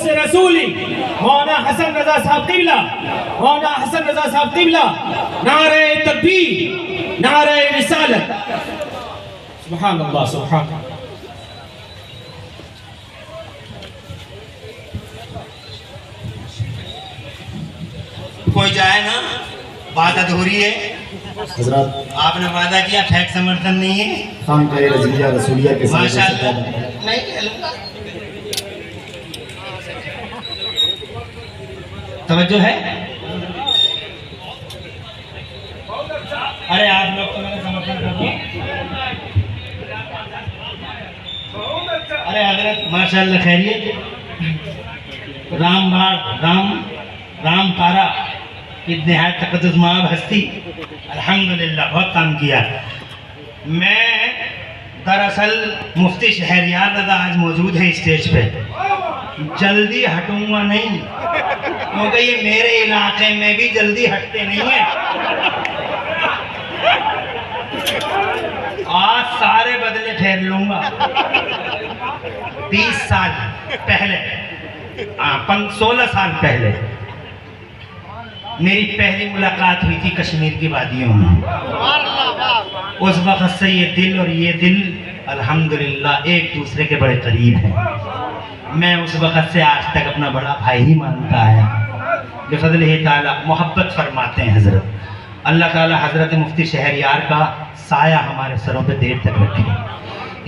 उससे रसूली मौलाना हसन रजा साहब किबला, मौलाना हसन रजा साहब किबला, नारे तकबीर, नारे रिसालत। सुभान अल्लाह, सुभान अल्लाह। कोई जाए ना, बात अधूरी है। हजरत आपने वादा किया, ठैक समर्थन नहीं है। खान का रज़िया रसूलिया के साथ माशाअल्लाह, नहीं कह लूंगा। तवज्जो है। अरे आप लोग तो मेरा समर्थन कर दो। अरे हजरत माशाअल्लाह, खैरियत। राम पारा की निहायत तक़द्दुस माब हस्ती, अल्हम्दुलिल्लाह बहुत काम किया। मैं दरअसल मुफ्ती शहरियार रज़ा आज मौजूद है स्टेज पे, जल्दी हटूंगा नहीं, क्योंकि ये मेरे इलाके में भी जल्दी हटते नहीं है। आज सारे बदले फेर लूंगा। 20 साल पहले, 16 साल पहले मेरी पहली मुलाकात हुई थी कश्मीर की वादियों में। उस वक्त से ये दिल और ये दिल अल्हम्दुलिल्लाह एक दूसरे के बड़े करीब हैं। मैं उस वक्त से आज तक अपना बड़ा भाई ही मानता है। बिफज़्लिही ताला मोहब्बत फरमाते हैं हजरत। अल्लाह ताला हजरत मुफ्ती शहरियार का साया हमारे सरों पे देर तक रखे।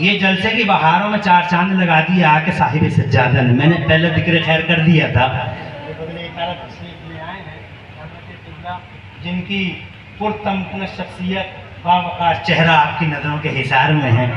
ये जलसे की बहारों में 4 चांद लगा दिया आके साहिब सज्जादा ने। मैंने पहले जिक्र खैर कर दिया था, जिनकी पुरतमकिन शख्सियत बावकार चेहरा आपकी नज़रों के हिसार में है।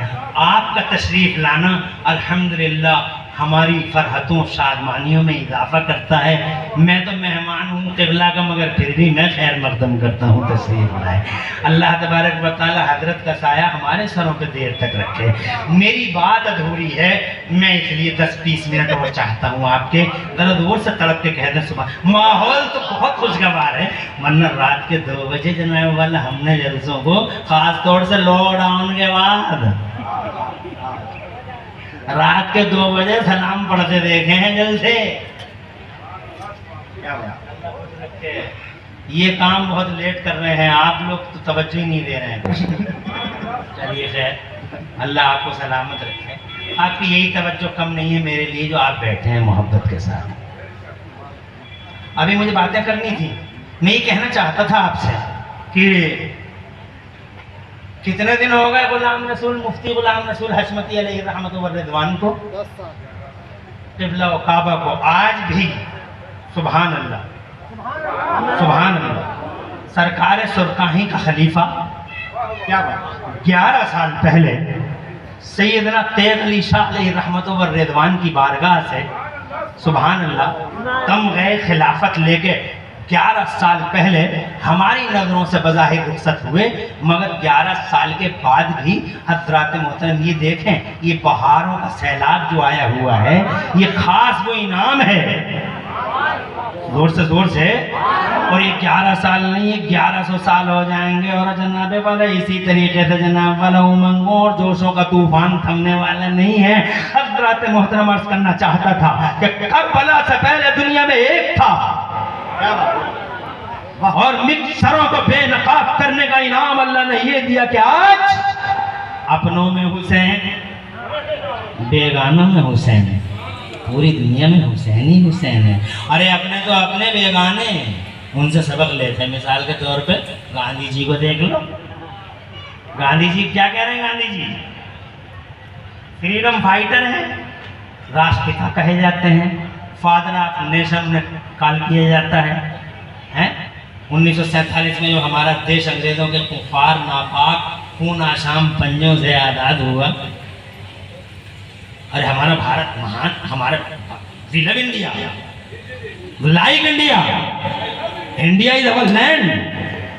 आपका तशरीफ़ लाना अल्हम्दुलिल्लाह हमारी फरहतों शादमानियों में इजाफा करता है। मैं तो मेहमान हूँ क़िबला का, मगर फिर भी मैं खैर मकदम करता हूँ तशरीफ़ लाए। अल्लाह तबारक व तआला हजरत का साया हमारे सरों पे देर तक रखे। मेरी बात अधूरी है, मैं इसलिए 10-20 मिनट और चाहता हूँ आपके। ज़रा दूर से तड़प के कह दें सुबह। माहौल तो बहुत खुशगवार है, वरना रात के 2 बजे जनाब वाला हमने जलसों को ख़ास तौर से लॉकडाउन के बाद रात के 2 बजे सलाम पढ़ते देखे हैं जलसे। ये काम बहुत लेट कर रहे हैं आप लोग, तो तवज्जो ही नहीं दे रहे हैं। चलिए खैर, अल्लाह आपको सलामत रखे। आपकी यही तवज्जो कम नहीं है मेरे लिए जो आप बैठे हैं मोहब्बत के साथ। अभी मुझे बातें करनी थी। मैं ये कहना चाहता था आपसे कि कितने दिन हो गए गुलाम रसूल, मुफ्ती गुलाम रसूल हशमती अलैहि रहमत व रिदवान को, क़िबला व काबा को आज भी सुभान अल्लाह, सुभान अल्लाह, सरकार सुरकाही का खलीफा क्या बात 11 साल पहले सैयदना तैयब अली शाह अलैहि रहमत व रिदवान की बारगाह से सुभान अल्लाह तम गए खिलाफत लेके 11 साल पहले हमारी नज़रों से बज़ाहिर रुखसत हुए, मगर 11 साल के बाद भी हज़रात मोहतरम ये देखें, ये बहारों का सैलाब जो आया हुआ है, ये खास वो इनाम है। जोर से और ये 11 साल नहीं है, 1100 साल हो जाएंगे। और जनाब वाला इसी तरीके से जनाब वाला उमंगों और जोशों का तूफान थमने वाला नहीं है। हज़रात मोहतरम अर्ज़ करना चाहता था कि करबला से पहले दुनिया में एक था, और मिक्सरों को बेनकाब करने का इनाम अल्लाह ने ये दिया कि आज अपनों में हुसैन, बेगानों में हुसैन है, पूरी दुनिया में हुसैन ही हुसैन है। अरे अपने तो अपने बेगाने, उनसे सबक लेते हैं। मिसाल के तौर पे गांधी जी को देख लो। गांधी जी क्या कह रहे हैं? गांधी जी फ्रीडम फाइटर हैं, राष्ट्रपिता कहे जाते हैं, फादर ऑफ नेशन में कॉल किया जाता है। 1947 में जो हमारा देश अंग्रेज़ों के कुफार नापाक खून आशाम पंजों से आज़ाद हुआ, अरे हमारा भारत महान, हमारा we love India, like India, India is our land.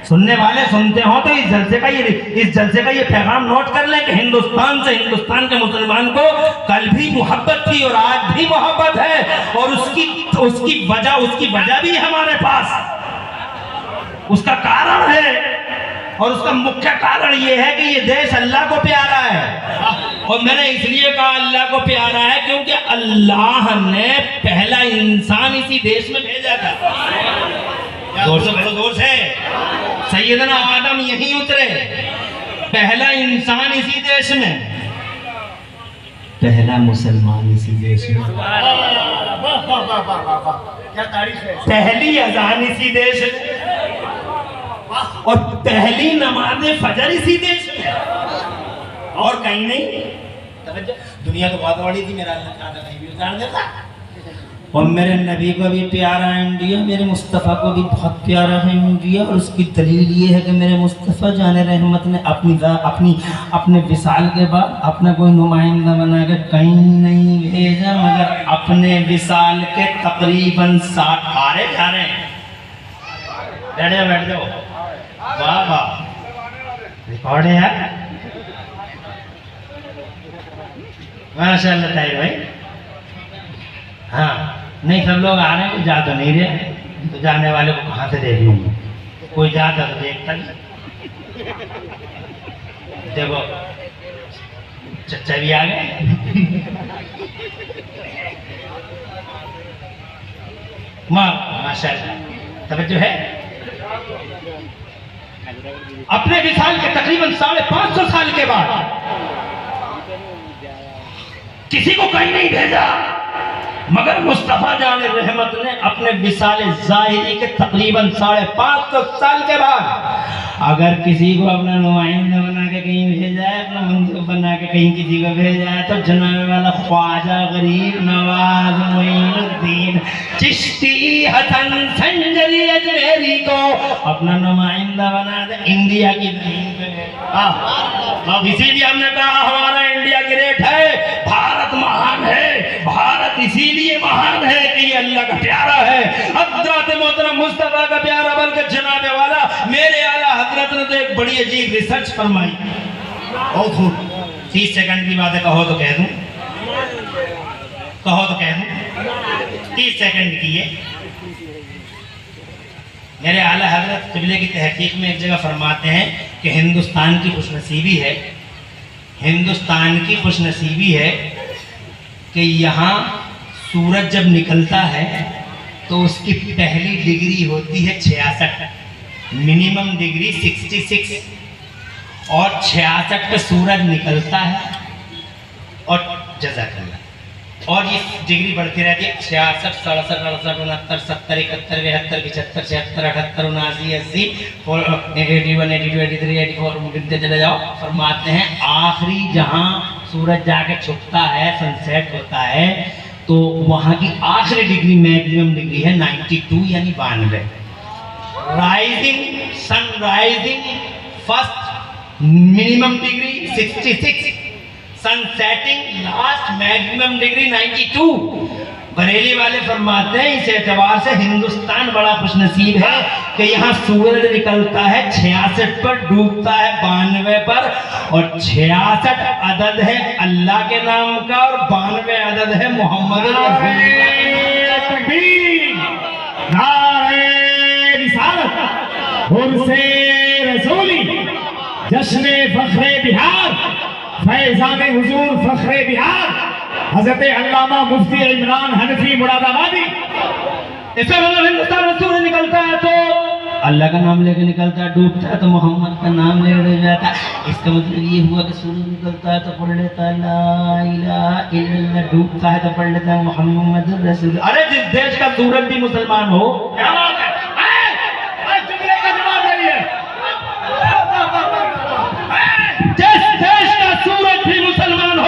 सुनने वाले सुनते हो तो इस जलसे का ये पैगाम नोट कर लें कि हिंदुस्तान से, हिंदुस्तान के मुसलमान को कल भी मोहब्बत थी और आज भी मोहब्बत है, और उसकी वजह भी हमारे पास, उसका कारण है और उसका मुख्य कारण ये है कि ये देश अल्लाह को प्यारा है। और मैंने इसलिए कहा अल्लाह को प्यारा है क्योंकि अल्लाह ने पहला इंसान इसी देश में भेजा था। जोर से बोलो, जोर से। सैयदना आदम यहीं उतरे, पहला इंसान इसी देश में, पहला मुसलमान इसी देश में, क्या तारीफ है। पहली अजान इसी देश में और पहली नमाज फजर इसी देश में, और कहीं नहीं। दुनिया तो बहुत बड़ी थी, मेरा अल्लाह चाहता कहीं भी उतार देता। और मेरे नबी को भी प्यारा है इंडिया, मेरे मुस्तफ़ा को भी बहुत प्यारा है इंडिया। और उसकी दलील ये है कि मेरे मुस्तफ़ा जाने रहमत ने अपने विसाल के बाद अपना कोई नुमाइंदा बना के कहीं नहीं भेजा, मगर अपने विसाल के तकरीबन 60 आ रहे जा रहे हैं। बैठ जाओ। वाह वाह, रिकॉर्ड है यार, माशाअल्लाह ताहिर भाई। हाँ, नहीं सब लोग आ रहे हैं, जा तो नहीं रहे, तो जाने वाले को कहाँ से देख लूँगा, कोई जाता तो देखता नहीं। देखो चच्चा भी आ गए। माशाअल्लाह, तवज्जो है। अपने विसाल के तकरीबन 550 साल के बाद किसी को कहीं नहीं भेजा, मगर मुस्तफ़ा जाने रहमत ने अपने विसाल ज़ाहिरी के तकरीबन 550 साल के बाद अगर किसी को अपना नुमाइंदा बना के कहीं भेजा है, अपना मंदिर बना के कहीं किसी को भेजा है, तो जनाब वाला ख्वाजा गरीब नवाज मोइनुद्दीन चिश्ती हसन संजरी अजमेरी को अपना नुमाइंदा बना दे इंडिया की ज़मीन पे। इसीलिए हमने कहा हमारा इंडिया ग्रेट है, भारत महान है। भारत इसीलिए महान है कि ये अल्लाह का प्यारा है, हज़रत मोहतरम मुस्तफ़ा का प्यारा, बल्कि जनाबे वाला मेरे आला हज़रत ने तो एक बड़ी अजीब रिसर्च फरमाई। और खूब 30 सेकंड की बात है, कहो तो कह दूं, कहो तो कह दूं, 30 सेकंड की है। मेरे आला हज़रत क़िबले की तहक़ीक़ में एक जगह फरमाते हैं कि हिंदुस्तान की खुशनसीबी है, हिंदुस्तान की खुशनसीबी है कि यहाँ सूरज जब निकलता है तो उसकी पहली डिग्री होती है 66, मिनिमम डिग्री 66, और 66 पे सूरज निकलता है और जज़ाकल्लाह, और ये डिग्री बढ़ती रहती है 66, 67, 68, 69, 70, 71, 72, 75, 76, 78, 79, 80, 81, 82, 83, 84 गिनते चले जाओ। फरमाते हैं आखिरी जहाँ सूरज जाके छुपता है, सनसेट होता है, तो वहाँ की आखिरी डिग्री मैक्सिमम डिग्री है 92 यानी 92। Rising sun rising first minimum degree 66, sun setting last maximum degree 92। Bareilly वाले फरमाते हैं इस एतबार से हिंदुस्तान बड़ा खुशनसीब है कि यहाँ सूरज निकलता है 66 पर, डूबता है 92 पर, और 66 अदद है अल्लाह के नाम का और 92 अदद है मोहम्मद रसूली, जश्न फख्रे बिहार, फैजान हुजूर फख्रे बिहार, हजरत अल्लामा मुफ्ती इमरान हनफी मुरादाबादी। इससे मतलब हिंदुस्तान में सूरज निकलता है तो अल्लाह का नाम लेके निकलता है, डूबता है तो मोहम्मद का नाम लेके जाता है। इसका मतलब ये हुआ कि सूरज निकलता है तो पढ़ लेता है ला इलाहा इल्लल्लाह, डूबता है तो पढ़ लेता है मोहम्मद रसूल। अरे जिस देश का सूरज भी मुसलमान हो, क्या बात है, जुमले का जवाब दीजिए। जिस देश का सूरज भी मुसलमान हो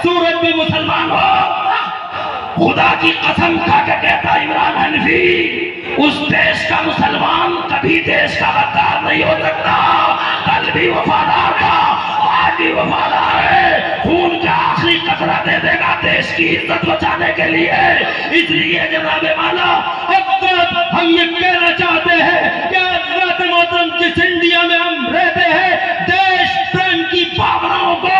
सूरज भी मुसलमान हो, खुदा की कसम खा के कहता इमरान हनफी, उस देश का मुसलमान कभी देश का गद्दार नहीं हो सकता। कल भी वफादार था, आज भी वफादार है, खून का आखिरी कतरा दे देगा देश की इज्जत बचाने के लिए। इसलिए जनाबे वाला हम ये कहना चाहते हैं कि हज़रत मोहतरम जिस इंडिया में हम रहते हैं, देश प्रेम की भावनाओं को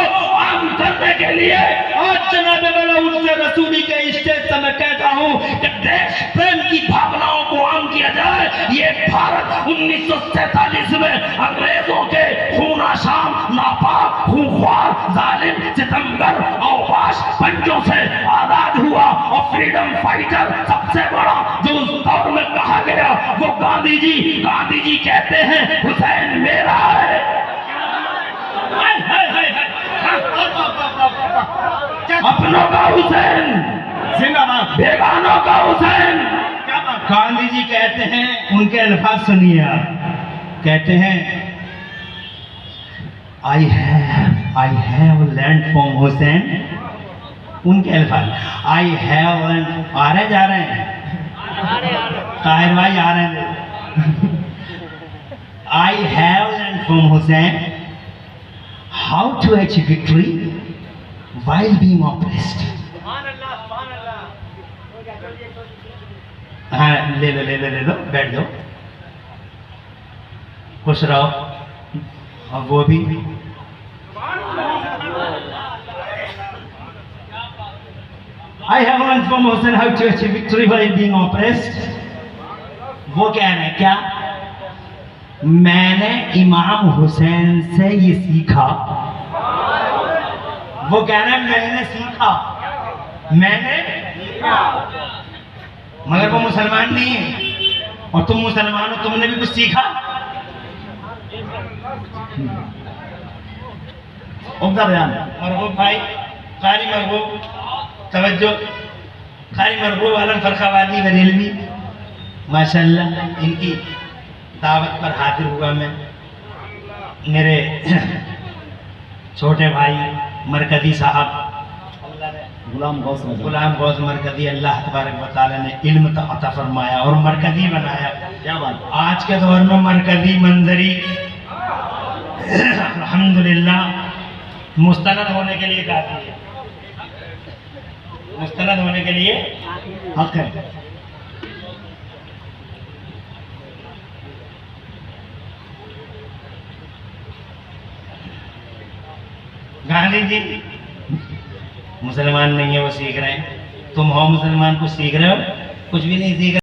इसलिए आज जनाब वाला उनसे रसूली के स्टेज से मैं कहता हूं कि देश प्रेम की भावनाओं को आम किया जाए। ये भारत 1947 में अंग्रेजों के खूनाशाम, नापाक, खूंखार, जालिम, सितमगर, अवकाश पंजों से आजाद हुआ और फ्रीडम फाइटर सबसे बड़ा जो उस दौर में कहा गया वो गांधी जी कहते हैं हुसैन मेरा है। अपनों का हुसैन, जिंदाबाद। बेगानों का हुसैन। क्या बात। गांधी जी कहते हैं, उनके अल्फाज सुनिए आप, कहते हैं I have learned from Hussain. उनके अल्फाज आई हैव, आ रहे जा रहे हैं ताहिर भाई, आ रहे हैं। I have learned from Hussain how to achieve victory while being oppressed। हाँ, ले लो, बैठ जाओ, खुश रहो। और वो भी I have learned from Hussein how to achieve victory while being oppressed। वो कह रहे हैं क्या? मैंने इमाम हुसैन से ये सीखा। वो कह रहे हैं मैंने सीखा, मगर वो मुसलमान नहीं है और तुम मुसलमान हो, तुमने भी कुछ सीखा। उम्दा बयान। मरगूब भाई, कारी मरगूब, तवज्जो, कारी मरगूब आलम फरखावादी बरेलवी, माशाल्लाह इनकी दावत पर हाजिर हुआ मैं। मेरे छोटे भाई मरकजी साहब गुलाम गौस नजर। गुलाम गौस मरकजी, अल्लाह तबारक व तआला ने इल्म अता फरमाया और मरकजी बनाया। क्या बात। आज के दौर में मरकजी मंजरी अल्हम्दुलिल्लाह मुस्तनद होने के लिए काफी है, मुस्तनद होने के लिए हक है। गांधी जी मुसलमान नहीं है, वो सीख रहे हैं। तुम हो मुसलमान, कुछ सीख रहे हो? कुछ भी नहीं सीख रहे।